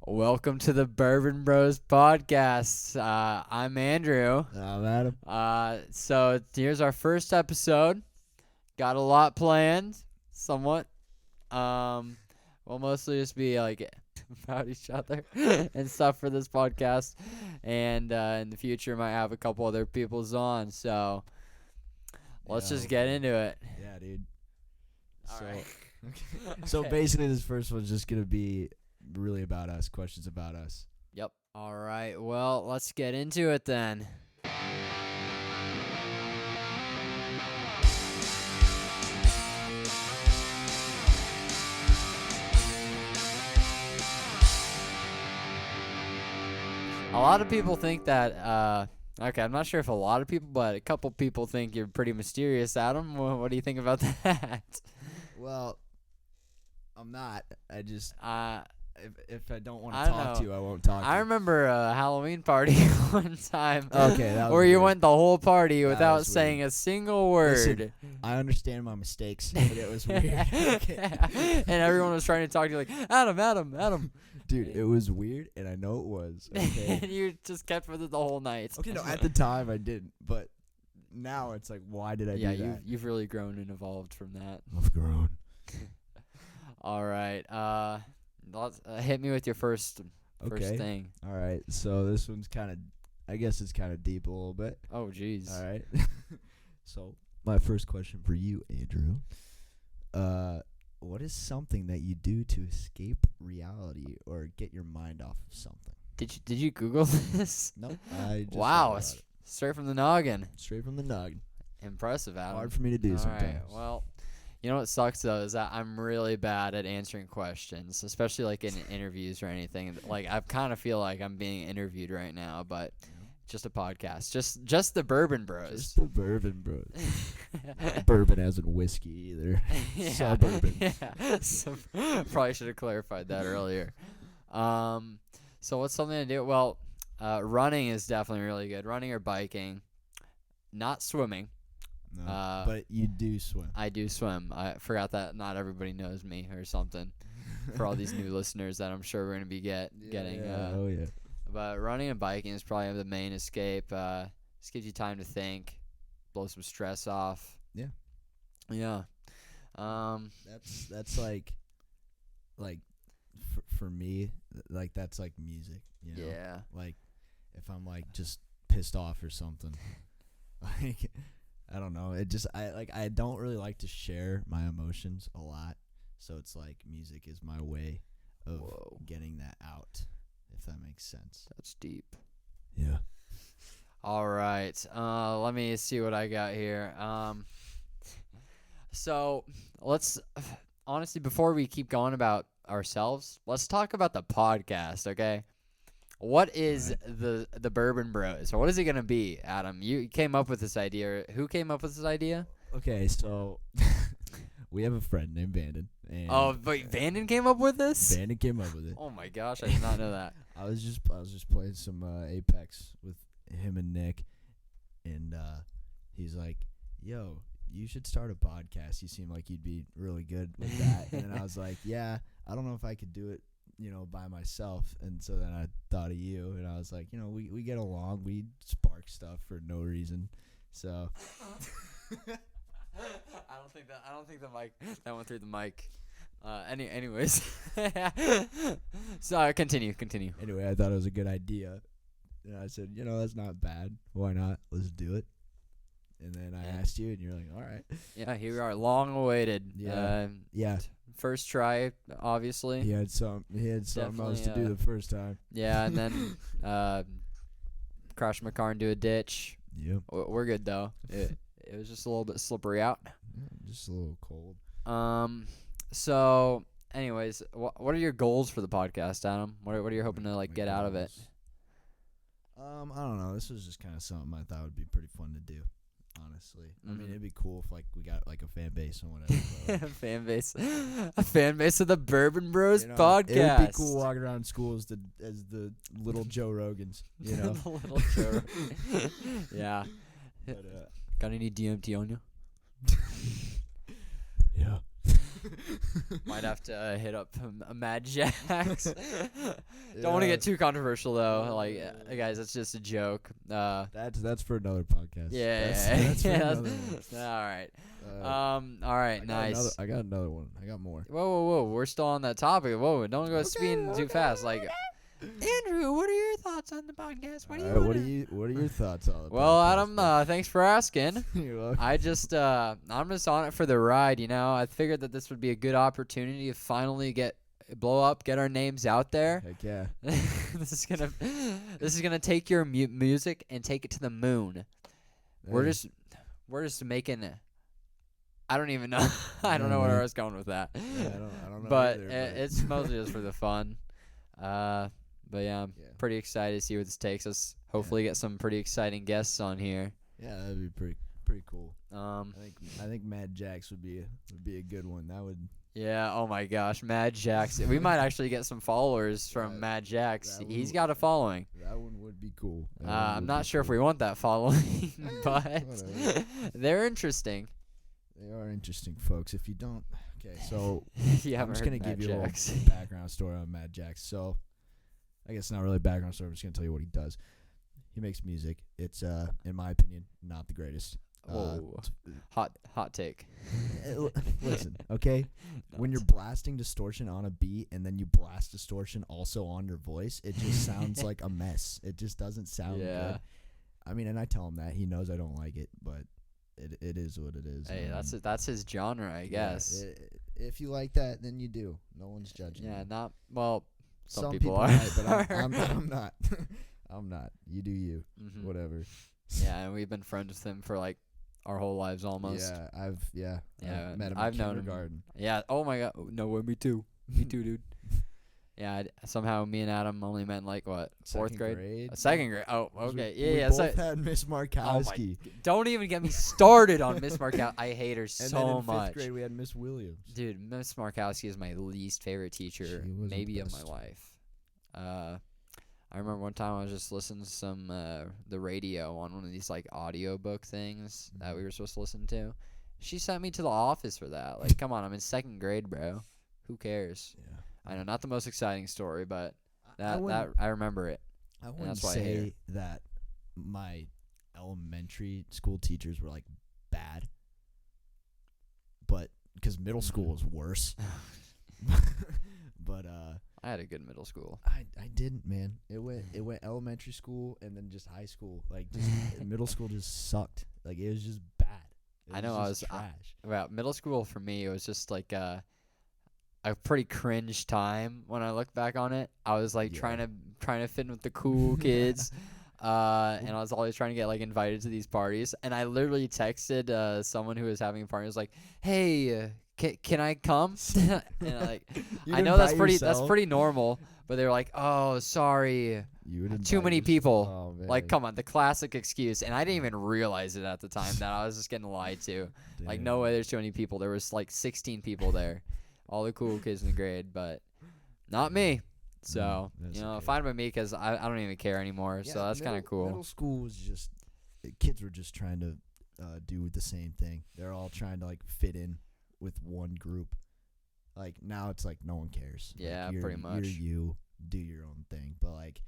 Welcome to the Bourbon Bros podcast. I'm Andrew. I'm Adam. So here's our first episode. Got a lot planned, somewhat. We'll mostly just be like about each other and stuff for this podcast, and in the future might have a couple other people's on. So let's just get into it. Yeah, dude. All right. So Okay. basically, this first one's just gonna be really about us. Questions about us. Yep. All right. Well, let's get into it then. A lot of people think that, okay, I'm not sure if a lot of people, but a couple people think you're pretty mysterious, Adam. What do you think about that? Well, I'm not. I just Uh, if I don't want I to don't talk know. to you, I won't talk. I to remember a Halloween party one time. Okay, that was where you weird. went the whole party That without was saying weird. a single word. Listen, I understand my mistakes, but it was weird. Okay. And everyone was trying to talk to you like, Adam. Dude, it was weird, and I know it was. Okay. And you just kept with it the whole night. Okay, no, at the time I didn't, but now it's like, why did I Yeah, do that? you've really grown and evolved from that. I've grown. All right. Hit me with your first Okay. thing. All right, so this one's kind of, I guess it's kind of deep a little bit. Oh, jeez. All right. So my first question for you, Andrew. What is something that you do to escape reality or get your mind off of something? Did you Google this? No, I just Wow, thought about it. straight from the noggin. Straight from the noggin. Impressive, Adam. Hard for me to do All sometimes. right. Well, you know what sucks though is that I'm really bad at answering questions, especially like in interviews or anything. Like I kind of feel like I'm being interviewed right now, but just a podcast, just the Bourbon Bros. Just the Bourbon Bros. Bourbon as in whiskey either. Suburban. Yeah. So, probably should have clarified that earlier. So what's something to do? Well, running is definitely really good. Running or biking, not swimming. No, but you do swim. I do swim. I forgot that not everybody knows me or something. For all these new listeners that I'm sure we're gonna be getting. Oh yeah. But running and biking is probably the main escape. Just gives you time to think, blow some stress off. Yeah. Yeah. That's like for me, like that's like music. You know? Yeah. Like if I'm like just pissed off or something, like I don't know. I don't really like to share my emotions a lot, so it's like music is my way of Whoa. getting that out, if that makes sense. That's deep. Yeah. All right. Let me see what I got here. So let's honestly, before we keep going about ourselves, let's talk about the podcast, okay? What is the Bourbon Bros? Or what is it gonna be, Adam? You came up with this idea. Who came up with this idea? Okay, so we have a friend named Vanden. And Oh, wait, Vanden came up with this? Vanden came up with it. Oh my gosh, I did not know that. I was just playing some Apex with him and Nick, and he's like, "Yo, you should start a podcast. You seem like you'd be really good with that." And then I was like, "Yeah, I don't know if I could do it, by myself." And so then I thought of you, and I was like, we get along. We spark stuff for no reason. So I don't think the mic that went through the mic. Anyways, so continue. anyway, I thought it was a good idea, and I said, that's not bad. Why not? Let's do it. And then I asked you, and you're like, all right. Yeah, here we are, long awaited. Yeah. Yeah. First try, obviously. He had something else Definitely, to do the first time. Yeah, and then crash my car into a ditch. Yep. We're good though. It was just a little bit slippery out. Just a little cold. So, anyways, what are your goals for the podcast, Adam? What are you hoping to My get out of it? goals? I don't know. This was just kind of something I thought would be pretty fun to do. Honestly, I mean, it'd be cool if like we got like a fan base or whatever. But, a fan base of the Bourbon Bros podcast. It would be cool walking around school as the little Joe Rogans. The little Joe. Yeah. But, Got any DMT on you? yeah. Might have to hit up Mad Jax. Don't want to get too controversial though. Like, guys, that's just a joke. That's for another podcast. That's for yeah. another one. All right. All right. Nice. I got another one. I got more. Whoa. We're still on that topic. Whoa, don't go speeding too fast. Like, Andrew, what are your thoughts on the podcast? What are your thoughts on it? Well, Adam, thanks for asking. You're welcome. I'm just on it for the ride, you know. I figured that this would be a good opportunity to finally blow up, get our names out there. Heck yeah. This is gonna take your music and take it to the moon. We're just making it. I don't even know. I don't know where I was going with that. Yeah, I don't know. But either, it's mostly just for the fun. But yeah, I'm pretty excited to see where this takes us. Hopefully, get some pretty exciting guests on here. Yeah, that'd be pretty cool. I think Mad Jax would be a good one. That would. Yeah. Oh my gosh, Mad Jax. We might actually get some followers from Mad Jax. He's got a following. That one would be cool. I'm not sure if we want that following, but they're interesting. They are interesting, folks. If you don't, okay. So I'm just gonna give you a little background story on Mad Jax. So. I guess not really a background story. I'm just going to tell you what he does. He makes music. It's, in my opinion, not the greatest. Hot take. Listen, okay? When you're blasting distortion on a beat and then you blast distortion also on your voice, it just sounds like a mess. It just doesn't sound good. I mean, and I tell him that. He knows I don't like it, but it is what it is. Hey, that's his genre, I guess. If you like that, then you do. No one's judging. Yeah, you. Some people are. Might, but I'm not. I'm not. You do you. Mm-hmm. Whatever. Yeah, and we've been friends with him for like our whole lives almost. I've met him I've in known kindergarten. Yeah. Oh my god. No way. Me too, dude. Yeah. Somehow me and Adam only met in like what? Fourth grade? Second grade. Oh, okay. We both had Miss Markowski. Don't even get me started on Miss Markowski. I hate her so and then in much. Fifth grade we had Miss Williams. Dude, Miss Markowski is my least favorite teacher, maybe of my life. I remember one time I was just listening to some the radio on one of these like audiobook things that we were supposed to listen to. She sent me to the office for that. Like, come on, I'm in second grade, bro. Who cares? Yeah. I know, not the most exciting story, but I remember it. I wouldn't say that my elementary school teachers were like bad, but because middle school was worse. But I had a good middle school. I didn't, man. It went elementary school and then just high school. Like just middle school just sucked. Like it was just bad. I know, I was trash. Well, middle school for me, it was just like a pretty cringe time when I look back on it. I was like trying to fit in with the cool kids. And I was always trying to get like invited to these parties. And I literally texted someone who was having a party. I was like, "Hey, can I come?" And I know that's pretty normal. But they were like, "Oh, sorry, too many people." Oh, like, come on, the classic excuse. And I didn't even realize it at the time that I was just getting lied to. Damn. Like, no way, there's too many people. There was like 16 people there, all the cool kids in the grade, but not me. So, fine by me because I don't even care anymore. Yeah, so that's kind of cool. Middle school was just kids were just trying to do the same thing. They're all trying to like fit in with one group. Like now it's like no one cares. Yeah, like, pretty much. You do your own thing, but like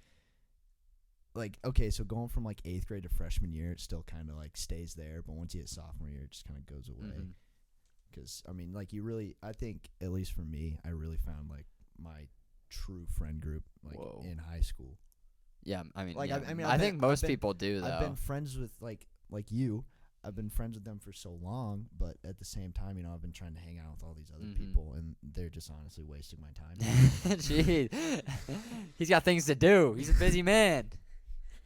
okay, so going from like 8th grade to freshman year, it still kind of like stays there. But once you hit sophomore year, it just kind of goes away. Because I mean, like I think at least for me, I really found like my true friend group like in high school. Yeah, I mean, like yeah. I think most people do though. I've been friends with like you. I've been friends with them for so long, but at the same time, I've been trying to hang out with all these other people, and they're just honestly wasting my time. Gee, he's got things to do. He's a busy man.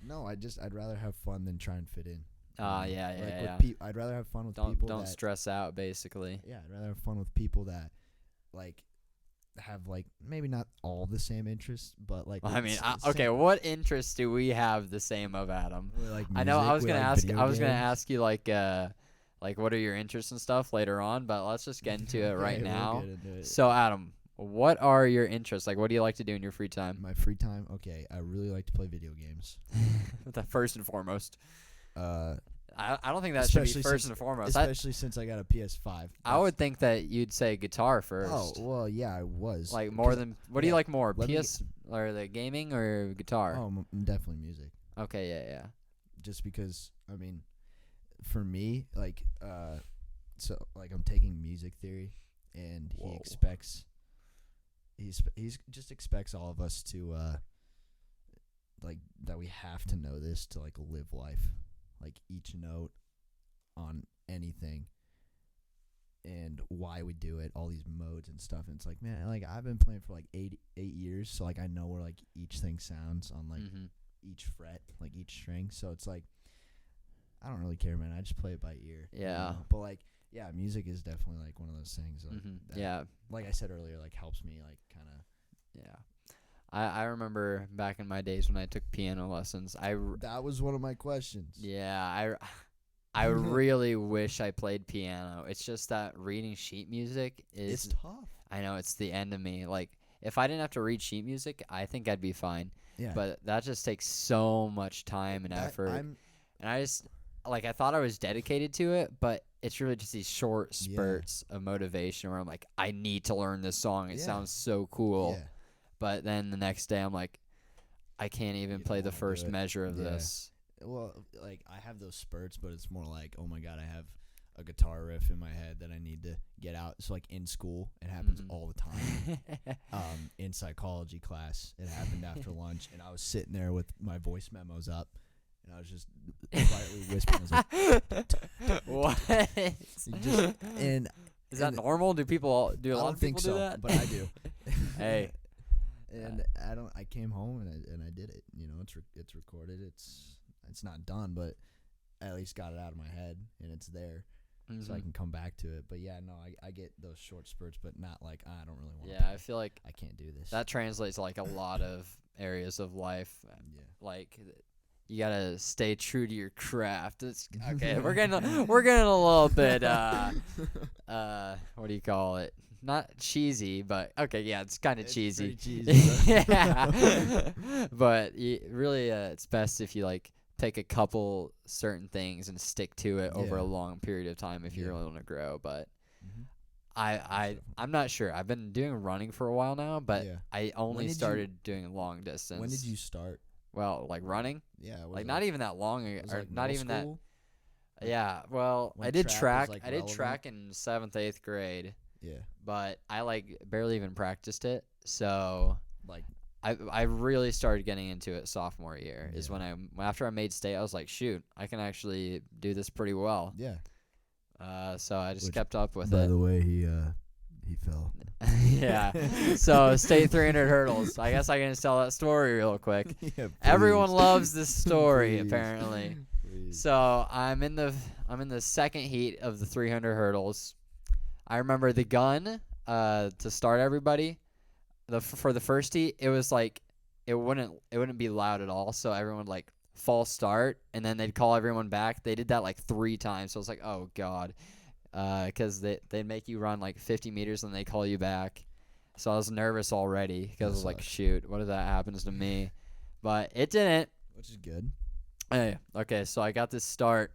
No, I'd rather have fun than try and fit in. Yeah. I'd rather have fun with people. Don't stress out, basically. Yeah, I'd rather have fun with people that, like, have like maybe not all the same interests, but like. Well, I mean, okay. What interests do we have the same of, Adam? Like music, I know I was gonna ask you like what are your interests and stuff later on, but let's just get into it right now. So, Adam, what are your interests? Like, what do you like to do in your free time? My free time, okay. I really like to play video games. The first and foremost. I don't think that should be Especially first since- and foremost. Especially since I got a PS5. I would think that you'd say guitar first. Oh well, yeah, I was. Like more 'Cause- than what do you yeah, like more, let me- PS or the gaming or guitar? Oh, definitely music. Okay, yeah. Just because I mean, for me, like, so like I'm taking music theory, and Whoa. he's just expects all of us to like that we have to know this to like live life, like each note on anything and why we do it, all these modes and stuff. And it's like, man, like I've been playing for like 8 years, so like I know where like each thing sounds on like each fret, like each string. So it's like I don't really care, man. I just play it by ear. Yeah. But like, yeah, music is definitely like one of those things. Like, that, Yeah. like I said earlier, like helps me like kind of. Yeah. I remember back in my days when I took piano lessons. That was one of my questions. Yeah, I really wish I played piano. It's just that reading sheet music is It's tough. I know it's the end of me. Like if I didn't have to read sheet music, I think I'd be fine. Yeah. But that just takes so much time and effort. And I just like I thought I was dedicated to it, but it's really just these short spurts of motivation where I'm like, I need to learn this song. It sounds so cool. Yeah. But then the next day I'm like, I can't even You play don't the wanna do first it. measure of Yeah. this. Well, like I have those spurts, but it's more like, oh my god, I have a guitar riff in my head that I need to get out. So like in school, it happens all the time. In psychology class, it happened after lunch, and I was sitting there with my voice memos up, and I was just quietly whispering. I was like, What? and Is that normal? Do people do a I lot don't of think people so, do that? but I do. Hey. And I came home and I did it. You know, it's recorded. It's not done, but I at least got it out of my head and it's there, so I can come back to it. But yeah, no, I get those short spurts, but not like I don't really want. Yeah, I feel like I can't do this. that translates to like a lot of areas of life. Yeah. Like you gotta stay true to your craft. It's okay. We're getting a little bit what do you call it? Not cheesy, but okay, yeah, it's kind of cheesy. Pretty cheesy. Yeah, but really, it's best if you like take a couple certain things and stick to it over Yeah. a long period of time if you Yeah. really want to grow. But Mhm. I'm not sure. I've been doing running for a while now, but Yeah. I only did you- started doing long distance. When did you start? Well, like running, Yeah, was like it not even that long ago, was or it like not middle even that. school? Yeah, well, When I did track was, track. like, I did relevant? track in 7th, 8th grade, Yeah, but I like barely even practiced it. So like I really started getting into it sophomore year. Is Yeah. when after I made state, I was like, shoot, I can actually do this pretty well. yeah. So I just Which, kept up with By it. the way, he fell. Yeah. So state 300 hurdles. I guess I can just tell that story real quick. Yeah, Everyone please. loves this story Please. apparently. Please. So I'm in the second heat of the 300 hurdles. I remember the gun to start everybody. For the first heat, it was like it wouldn't be loud at all. So everyone would like false start, and then they'd call everyone back. They did that like 3 times. So I was like, oh god, because they'd make you run like 50 meters and they call you back. So I was nervous already because I was like, sucks. shoot, what if that happens to me? But it didn't. Which is good. Hey, okay, so I got this start.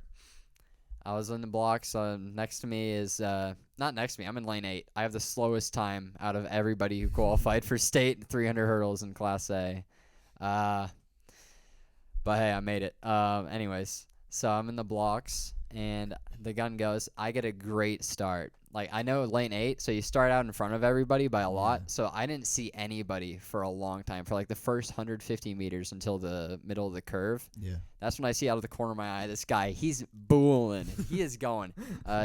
I was in the blocks. Next to me is not next to me. I'm in lane 8. I have the slowest time out of everybody who qualified for state 300 hurdles in Class A. But hey, I made it. Anyways, so I'm in the blocks, and the gun goes. I get a great start. Like, I know lane 8, so you start out in front of everybody by a lot. Yeah. So I didn't see anybody for a long time, for like the first 150 meters until the middle of the curve. Yeah. That's when I see out of the corner of my eye this guy. He's booling. He is going.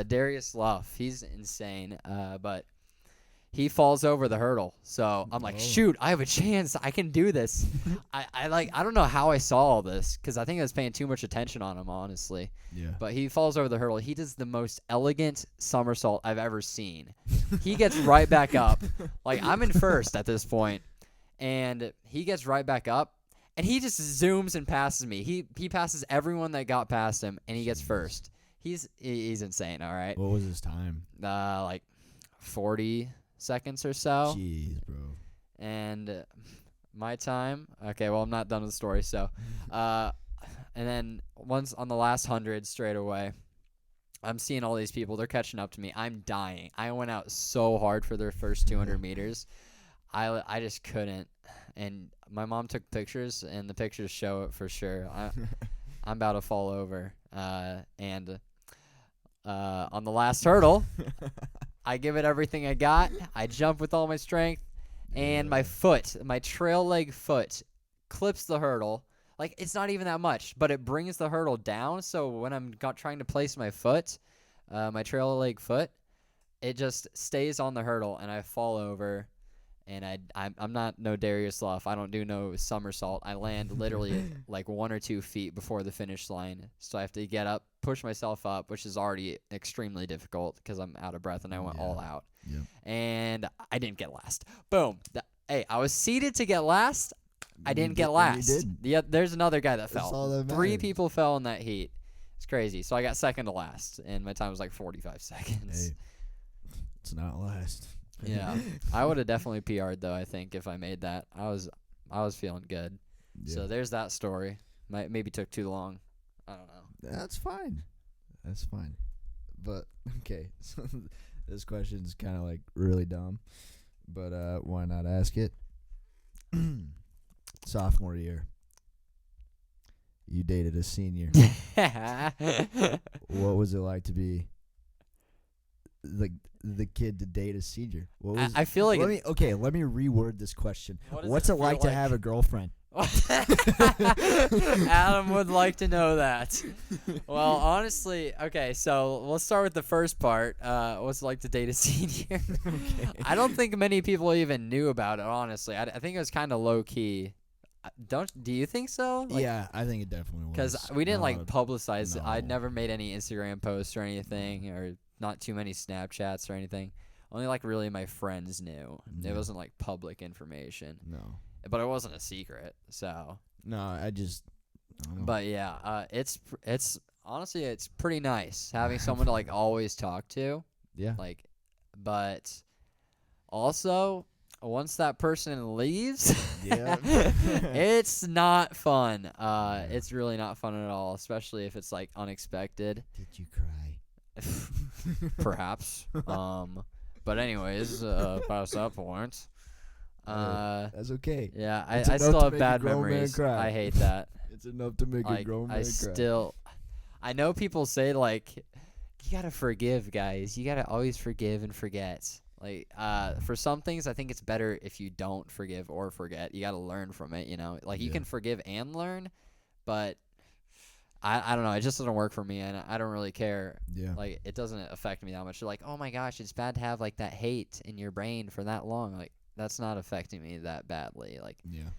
Darius Luff. He's insane. But he falls over the hurdle. So I'm like, Oh. shoot, I have a chance. I can do this. I don't know how I saw all this because I think I was paying too much attention on him, honestly. Yeah. But he falls over the hurdle. He does the most elegant somersault I've ever seen. He gets right back up. Like, I'm in first at this point, and he gets right back up, and he just zooms and passes me. He passes everyone that got past him, and he gets first. He's insane, all right? What was his time? Like 40 seconds or so. Jeez, bro. And my time, okay, well, I'm not done with the story. So And then once on the last 100 straight away, I'm seeing all these people. They're catching up to me. I'm dying. I went out so hard for their first 200 meters. I just couldn't. And my mom took pictures, and the pictures show it for sure. I'm about to fall over. And on the last hurdle, I give it everything I got. I jump with all my strength, and my trail leg foot, clips the hurdle. Like, it's not even that much, but it brings the hurdle down. So when I'm trying to place my foot, my trail leg foot, it just stays on the hurdle, and I fall over. And I'm not no Darius Luff. I don't do no somersault. I land literally like 1 or 2 feet before the finish line. So I have to get up, push myself up, which is already extremely difficult because I'm out of breath and I went all out. Yep. And I didn't get last. Boom. Hey, I was seeded to get last. I didn't get last. You did. There's another guy that That's fell. all that 3 matters. people fell in that heat. It's crazy. So I got second to last, and my time was like 45 seconds. Hey, it's not last. Yeah, I would have definitely PR'd though. I think if I made that, I was feeling good. Yeah. So there's that story. Maybe took too long. I don't know. That's fine. That's fine. But okay, so this question's kind of like really dumb, but why not ask it? Sophomore year, you dated a senior. What was it like to be the kid to date a senior? What was, I feel like let me reword this question. What does What's it it like feel to have a girlfriend? Adam would like to know that. Well, honestly, okay, so let's start with the first part. What's it like to date a senior? Okay. I don't think many people even knew about it, honestly. I think it was kind of low key. Do you think so? Like, Yeah, I think it definitely was. because we didn't like publicize it. no. I'd never made any Instagram posts or anything, or not too many Snapchats or anything. Only like really my friends knew. Yeah. It wasn't like public information, No. but it wasn't a secret. So, No, I don't know. but yeah, it's honestly it's pretty nice having someone to like always talk to. yeah. Like, but also once that person leaves, Yeah. it's not fun. It's really not fun at all, especially if it's like unexpected. Did you cry? Perhaps. But anyways, past that point. That's okay. Yeah, It's I enough still to have make a bad grown man memories. cry. I hate that. It's enough to make a Like, grown man cry. I know people say like, you gotta forgive, guys. You gotta always forgive and forget. Like, for some things, I think it's better if you don't forgive or forget. You gotta learn from it, you know. Like, you Yeah. can forgive and learn, but I don't know. It just doesn't work for me, and I don't really care. Yeah. Like, it doesn't affect me that much. You're like, oh my gosh, it's bad to have like that hate in your brain for that long. Like, that's not affecting me that badly. Like, Yeah.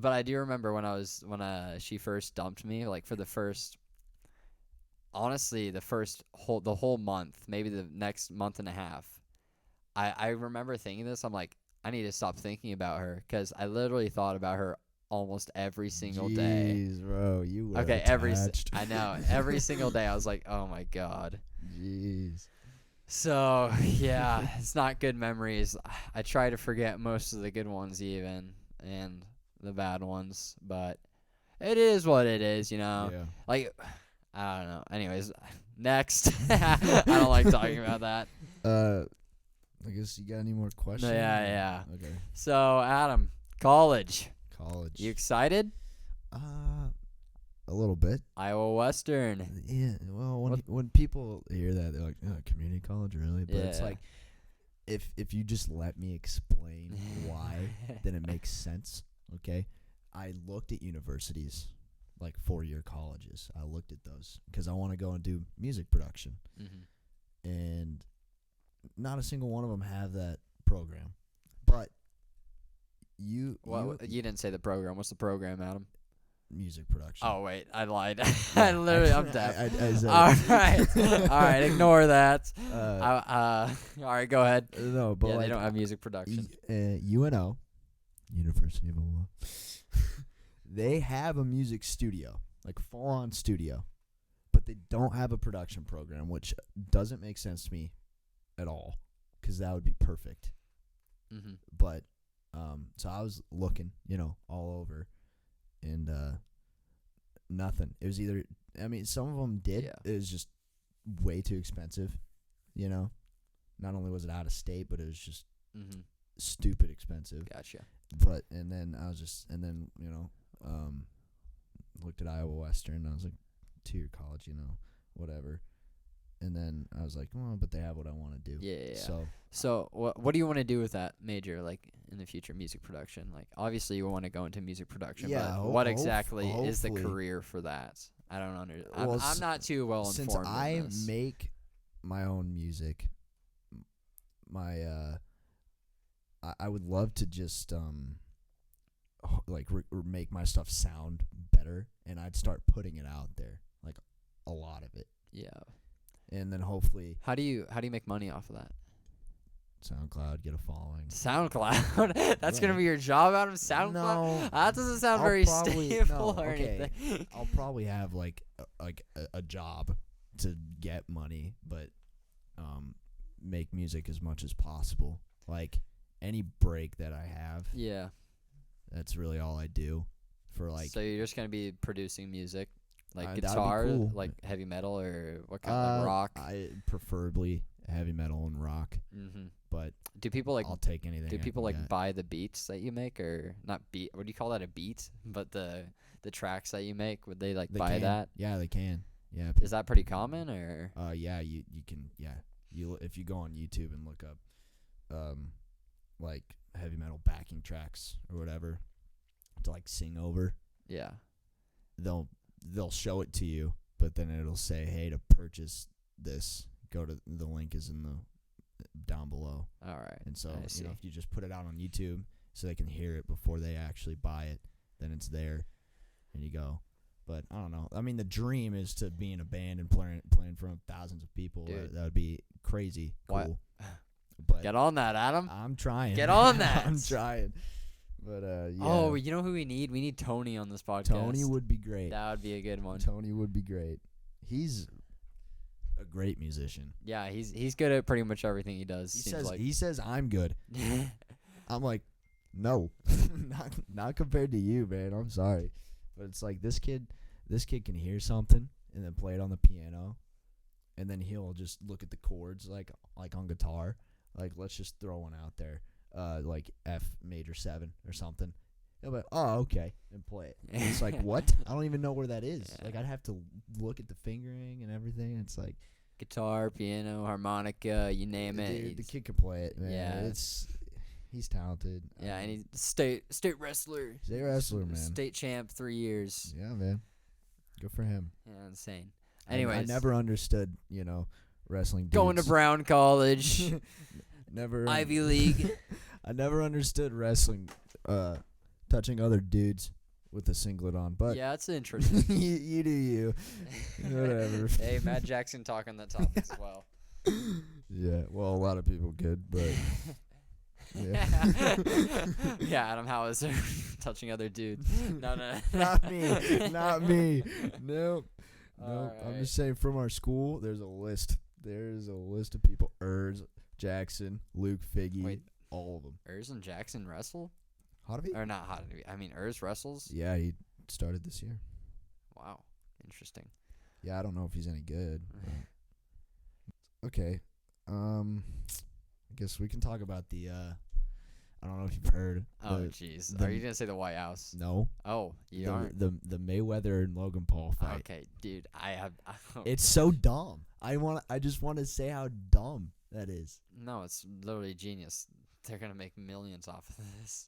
but I do remember when she first dumped me, like for the first, honestly, the whole month, maybe the next month and a half. I remember thinking this. I'm like, I need to stop thinking about her because I literally thought about her almost every single day. Jeez, bro, you were Okay, attached. I know every single day. I was like, oh my god. Jeez. So yeah, it's not good memories. I try to forget most of the good ones even, and the bad ones, but it is what it is, you know. Yeah. Like, I don't know. Anyways, next. I don't like talking about that. I guess you got any more questions? Yeah. Okay. So Adam, college. College. You excited? A little bit. Iowa Western. Yeah. Well, when people hear that, they're like, "Oh, community college, really?" But it's Yeah. like, if you just let me explain why, then it makes sense. Okay. I looked at universities, like 4-year colleges. I looked at those because I want to go and do music production, and not a single one of them have that program. But you didn't say the program. What's the program, Adam? music production. Oh wait, I lied. Yeah, I'm deaf. I said All it. right, all right. Ignore that. Uh, All right, go ahead. No, but Yeah, like they don't have music production. UNO, University of Iowa, they have a music studio, like full-on studio, but they don't have a production program, which doesn't make sense to me at all, because that would be perfect. But so I was looking, all over, and nothing. It was either, I mean, some of them did. Yeah. It was just way too expensive, you know? Not only was it out of state, but it was just Mm-hmm. stupid expensive. Gotcha. But, and then, you know, looked at Iowa Western, and I was like, 2-year college, you know, whatever. And then I was like, well, but they have what I want to do. Yeah. So, what do you want to do with that major, like, in the future, music production? Like, obviously you want to go into music production, Yeah, but what exactly is the hopefully. career for that? I don't understand. Well, I'm not too well since informed I in this. make my own music, I would love to just like make my stuff sound better, and I'd start putting it out there, like a lot of it, Yeah. and then hopefully How do you make money off of that? SoundCloud, get a following. SoundCloud. That's gonna Yeah. be your job out of SoundCloud. No, That doesn't sound I'll very probably- stable no, or okay. anything. I'll probably have like a job to get money, but make music as much as possible. Like any break that I have, Yeah. that's really all I do. For like, So you're just gonna be producing music, like that'd be guitar, cool. like heavy metal, or what kind of rock? I preferably heavy metal and rock, Mm-hmm. but Do people like I'll take anything. Do I people can like get. buy the beats that you make, or not beat? What do you call that? A beat? But the tracks that you make, would they like They buy can. that? Yeah, they can. Yeah. Is that pretty common, or? Yeah, you can. Yeah, if you go on YouTube and look up, like heavy metal backing tracks or whatever, to like sing over, Yeah. they'll show it to you, but then it'll say, hey, to purchase this, go to the link is in the down below. All right. And so I see. if you just put it out on YouTube so they can hear it before they actually buy it, then it's there, and you go. But I don't know. I mean, the dream is to be in a band and playing in front of thousands of people. Dude. That would be crazy Why- cool. But Get on that, Adam. I'm trying. Get on that. I'm trying. But yeah. Oh, you know who we need? We need Tony on this podcast. Tony would be great. That would be a good one. Tony would be great. He's a great musician. Yeah, he's good at pretty much everything he does. He says I'm good. I'm like, no, not compared to you, man. I'm sorry, but it's like this kid can hear something and then play it on the piano, and then he'll just look at the chords like on guitar. Like, let's just throw one out there, like F major 7 or something. He'll be like, oh, okay, and play it. And it's like, what? I don't even know where that is. Yeah. Like, I'd have to look at the fingering and everything. It's like, Guitar, piano, harmonica, you name it. dude, the he's- kid can play it, man. Yeah. He's talented. Yeah, and he's state wrestler. State wrestler, man. State champ 3 years. Yeah, man. Good for him. Yeah, insane. I Anyways, never understood, wrestling. going to dudes. Brown College, Never. Ivy League. I never understood wrestling. Touching other dudes with a singlet on, but Yeah, it's interesting. you do you. Whatever. Hey, Matt Jackson talking that topic as well. Yeah. Well, a lot of people could, but yeah. Yeah, Adam Howes touching other dudes. No. Not me. Not me. Nope. Nope. I'm Alright. just saying, from our school, there's a list. There's a list of people. Urs, Jackson, Luke, Figgy, Wait. all of them. Urs and Jackson wrestle? Hodavy? Or not Hodavy. I mean, Urs wrestles? Yeah, he started this year. Wow. Interesting. Yeah, I don't know if he's any good. but- Okay. I guess we can talk about the I don't know if you've heard. Oh, the- jeez. the- Are you going to say the White House? No. Oh, you the, aren't? the Mayweather and Logan Paul fight. Okay, dude. I have. It's so dumb. I just want to say how dumb that is. No, it's literally genius. They're going to make millions off of this.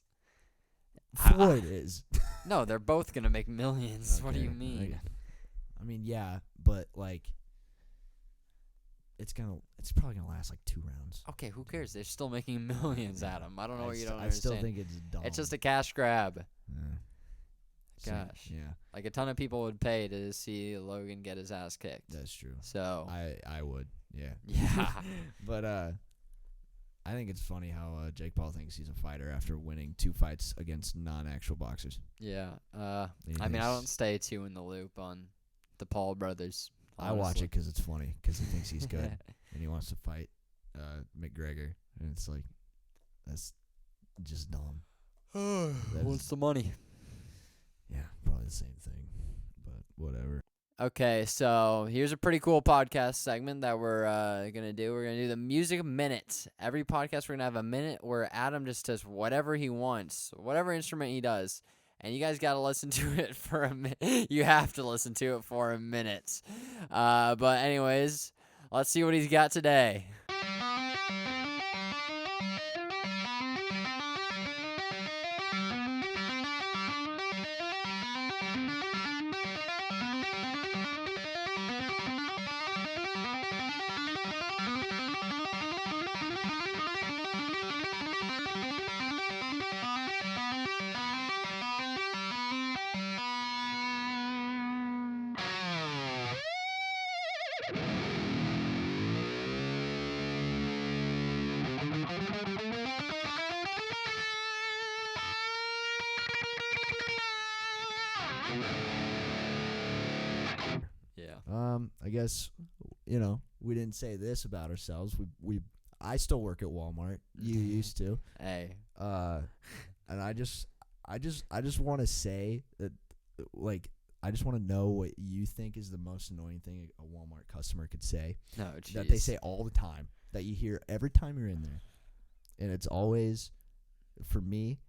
Floyd is. No, they're both going to make millions. What do you Okay, mean? okay. I mean, yeah, but like it's probably gonna last like 2 rounds. Okay, who cares? They're still making millions, Adam. I don't know what you don't I still understand. think it's dumb. It's just a cash grab. Yeah. So, Gosh. yeah, Like, a ton of people would pay to see Logan get his ass kicked. that's true. So, I would, yeah. yeah. But I think it's funny how Jake Paul thinks he's a fighter after winning 2 fights against non-actual boxers. Yeah. He I mean, I thinks- don't stay too in the loop on the Paul brothers. I watch honestly. it because it's funny, because he thinks he's good and he wants to fight McGregor, and it's like, that's just dumb. Who wants the money? Yeah, probably the same thing, but whatever. Okay, so here's a pretty cool podcast segment that we're gonna do. We're gonna do the music minutes. Every podcast we're gonna have a minute where Adam just does whatever he wants, whatever instrument he does, and you guys gotta listen to it for a minute. You have to listen to it for a minute. But anyways, let's see what he's got today. Yeah. I guess, we didn't say this about ourselves. I still work at Walmart. You used to. Hey. And I just want to say that, like, I just want to know what you think is the most annoying thing a Walmart customer could say. No, jeez. That they say all the time, that you hear every time you're in there. And it's always, for me,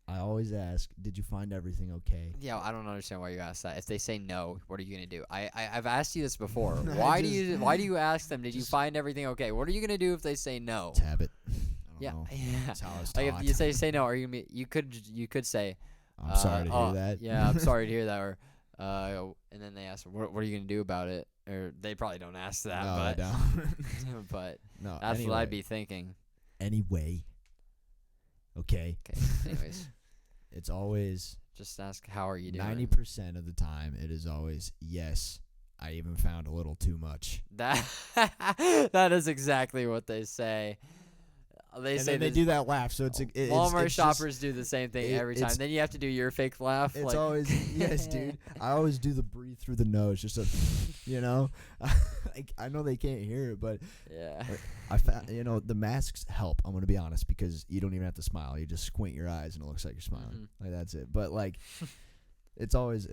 I always ask, did you find everything okay? Yeah, I don't understand why you asked that. If they say no, what are you gonna do? I've asked you this before. Why do you ask them? Did you find everything okay? What are you gonna do if they say no? It's habit. I don't know. Yeah. That's how I was taught. Like if you say no, are you gonna be? You could say, I'm sorry to hear that. Yeah, I'm sorry to hear that. Or and then they ask, what are you gonna do about it? Or they probably don't ask that. No, but, I don't. but No, that's anyway. what I'd be thinking. Anyway. Okay. Okay. Anyways. It's always Just ask, how are you doing? 90% of the time, it is always, yes, I even found a little too much. That is exactly what they say. They say they do that laugh, so it's Walmart it's shoppers do the same thing every time. Then you have to do your fake laugh. It's like, always, yes, dude. I always do the breathe through the nose, just a, I know they can't hear it, but yeah. I found, the masks help. I'm gonna be honest, because you don't even have to smile. You just squint your eyes and it looks like you're smiling. Mm-hmm. Like that's it. But like, it's always,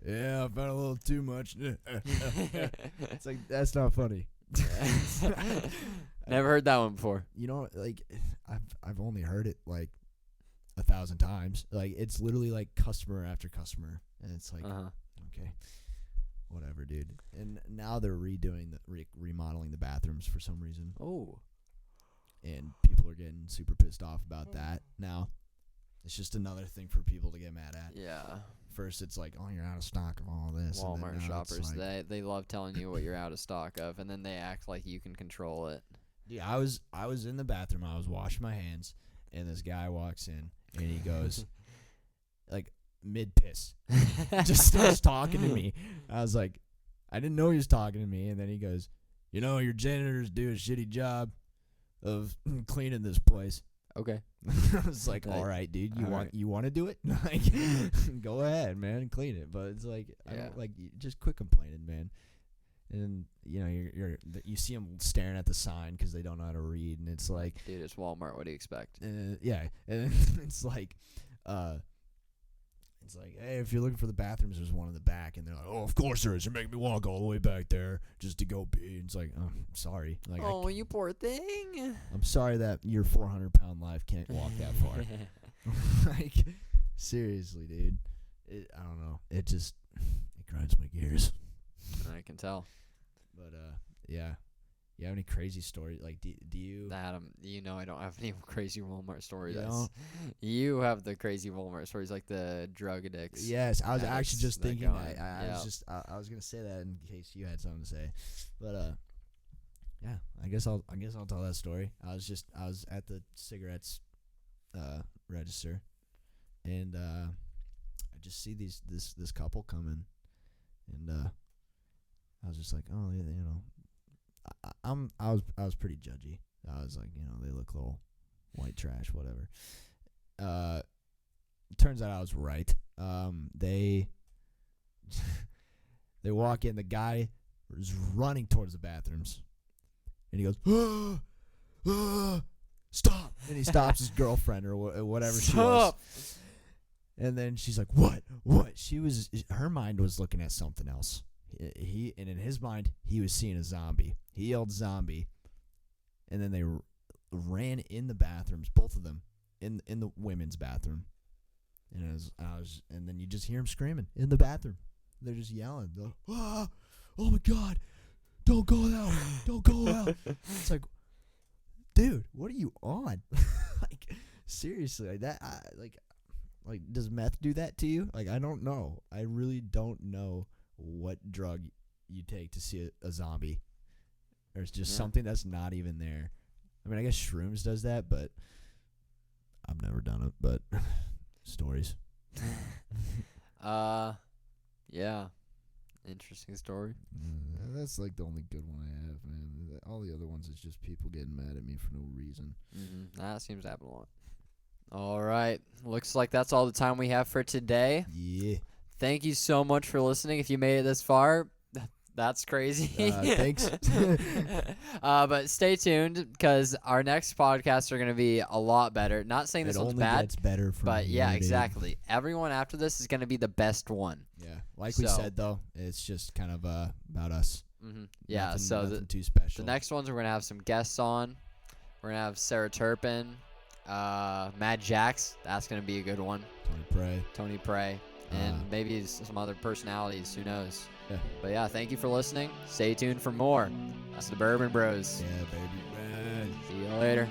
yeah, I found a little too much. It's like, that's not funny. Never heard that one before. Like, I've only heard it like 1,000 times. Like, it's literally like customer after customer, and it's like, okay, whatever, dude. And now they're remodeling the bathrooms for some reason. Oh. And people are getting super pissed off about that now. It's just another thing for people to get mad at. Yeah. First, it's like, oh, you're out of stock of all this. Walmart shoppers, like, they love telling you what you're out of stock of, and then they act like you can control it. Yeah, I was in the bathroom. I was washing my hands, and this guy walks in, and he goes, like, mid-piss. Just starts talking to me. I was like, I didn't know he was talking to me, and then he goes, your janitors do a shitty job of cleaning this place. Okay. I was like, all right, dude, you want to do it? Like, go ahead, man, clean it. But it's like, I don't, like, just quit complaining, man. And you see them staring at the sign because they don't know how to read, and it's like, dude, it's Walmart. What do you expect? Yeah, and it's like, hey, if you're looking for the bathrooms, there's one in the back, and they're like, oh, of course there is. You're making me walk all the way back there just to go pee. It's like, oh, I'm sorry. Like, oh, you poor thing. I'm sorry that your 400-pound life can't walk that far. Like, seriously, dude. I don't know. It grinds my gears. I can tell. But yeah. You have any crazy stories? Like, do you? Adam, I don't have any crazy Walmart stories. You You have the crazy Walmart stories, like the drug addicts. Yes, I was actually just thinking that. I was gonna say that in case you had something to say, but yeah, I guess I'll tell that story. I was at the cigarettes register, and I just see this couple coming, and I was just like, oh, I was pretty judgy. I was like, they look a little white trash, whatever. Turns out I was right. They walk in. The guy is running towards the bathrooms, and he goes, stop! And he stops his girlfriend or whatever she was. And then she's like, what? Her mind was looking at something else. And in his mind, he was seeing a zombie. He yelled zombie. And then they ran in the bathrooms, both of them, in the women's bathroom. And and then you just hear them screaming in the bathroom. They're just yelling. They're like, oh my God, don't go out, don't go out. It's like, dude, what are you on? Like, seriously, like that. Like, does meth do that to you? Like, I don't know. I really don't know what drug you take to see a zombie. Or it's just something that's not even there. I mean, I guess shrooms does that, but I've never done it. But stories. Yeah. Interesting story. That's like the only good one I have, man. All the other ones is just people getting mad at me for no reason. That seems to happen a lot. All right. Looks like that's all the time we have for today. Yeah. Thank you so much for listening. If you made it this far, that's crazy. Thanks. But stay tuned because our next podcasts are going to be a lot better. Not saying this one's bad. Gets better from but yeah, here, exactly. Everyone after this is going to be the best one. Yeah. Like we said, though, it's just kind of about us. Yeah. Nothing too special. The next ones we're going to have some guests on. We're going to have Sarah Turpin. Mad Jax, that's going to be a good one. Tony Prey. And maybe some other personalities, who knows. Yeah. But yeah, thank you for listening. Stay tuned for more. That's the Bourbon Bros. Yeah, baby. Man. See you later.